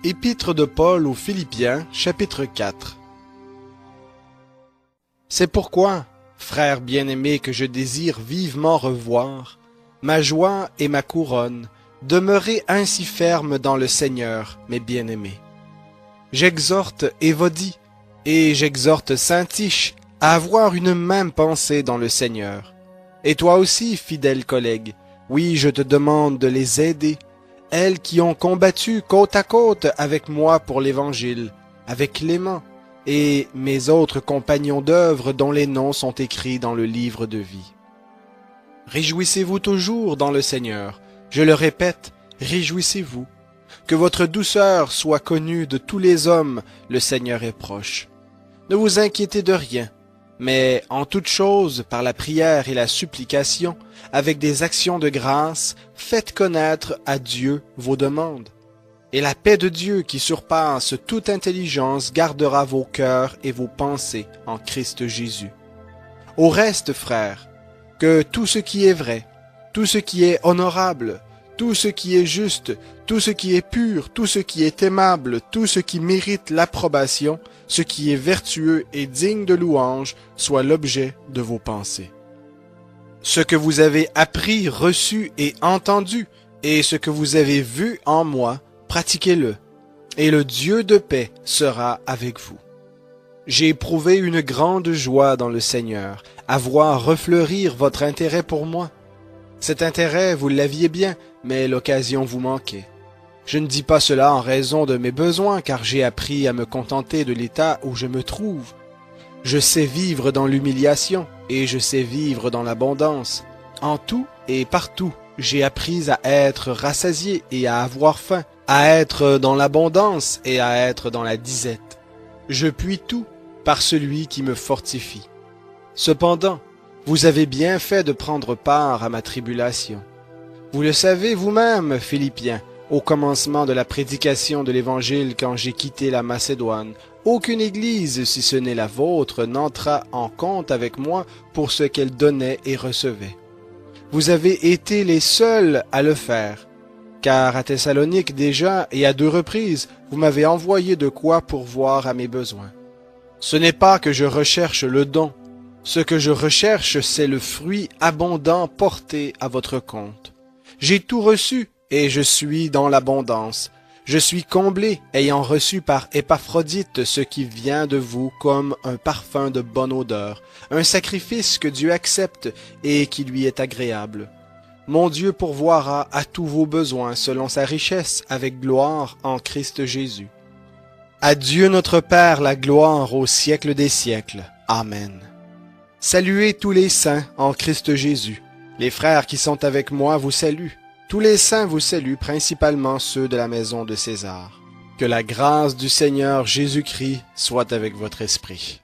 Épître de Paul aux Philippiens, chapitre 4. C'est pourquoi, frères bien-aimés, que je désire vivement revoir, ma joie et ma couronne, demeurez ainsi fermes dans le Seigneur, mes bien-aimés. J'exhorte Évodie et j'exhorte Syntyche à avoir une même pensée dans le Seigneur. Et toi aussi, fidèle collègue, oui, je te demande de les aider, elles qui ont combattu côte à côte avec moi pour l'Évangile, avec Clément et mes autres compagnons d'œuvre dont les noms sont écrits dans le livre de vie. Réjouissez-vous toujours dans le Seigneur. Je le répète, réjouissez-vous. Que votre douceur soit connue de tous les hommes, le Seigneur est proche. Ne vous inquiétez de rien, mais en toute chose, par la prière et la supplication, avec des actions de grâce, faites connaître à Dieu vos demandes. Et la paix de Dieu qui surpasse toute intelligence gardera vos cœurs et vos pensées en Christ Jésus. Au reste, frères, que tout ce qui est vrai, tout ce qui est honorable, tout ce qui est juste, tout ce qui est pur, tout ce qui est aimable, tout ce qui mérite l'approbation, ce qui est vertueux et digne de louange, soit l'objet de vos pensées. Ce que vous avez appris, reçu et entendu, et ce que vous avez vu en moi, pratiquez-le, et le Dieu de paix sera avec vous. J'ai éprouvé une grande joie dans le Seigneur, à voir refleurir votre intérêt pour moi. Cet intérêt, vous l'aviez bien, mais l'occasion vous manquait. Je ne dis pas cela en raison de mes besoins, car j'ai appris à me contenter de l'état où je me trouve. Je sais vivre dans l'humiliation, et je sais vivre dans l'abondance. En tout et partout, j'ai appris à être rassasié et à avoir faim, à être dans l'abondance et à être dans la disette. Je puis tout par celui qui me fortifie. Cependant, vous avez bien fait de prendre part à ma tribulation. Vous le savez vous-même, Philippiens, au commencement de la prédication de l'Évangile quand j'ai quitté la Macédoine, aucune église, si ce n'est la vôtre, n'entra en compte avec moi pour ce qu'elle donnait et recevait. Vous avez été les seuls à le faire, car à Thessalonique déjà et à 2 reprises, vous m'avez envoyé de quoi pourvoir à mes besoins. Ce n'est pas que je recherche le don. Ce que je recherche, c'est le fruit abondant porté à votre compte. J'ai tout reçu, et je suis dans l'abondance. Je suis comblé, ayant reçu par Épaphrodite ce qui vient de vous comme un parfum de bonne odeur, un sacrifice que Dieu accepte et qui lui est agréable. Mon Dieu pourvoira à tous vos besoins selon sa richesse avec gloire en Christ Jésus. À Dieu notre Père la gloire au siècle des siècles. Amen. Saluez tous les saints en Christ Jésus. Les frères qui sont avec moi vous saluent. Tous les saints vous saluent, principalement ceux de la maison de César. Que la grâce du Seigneur Jésus-Christ soit avec votre esprit.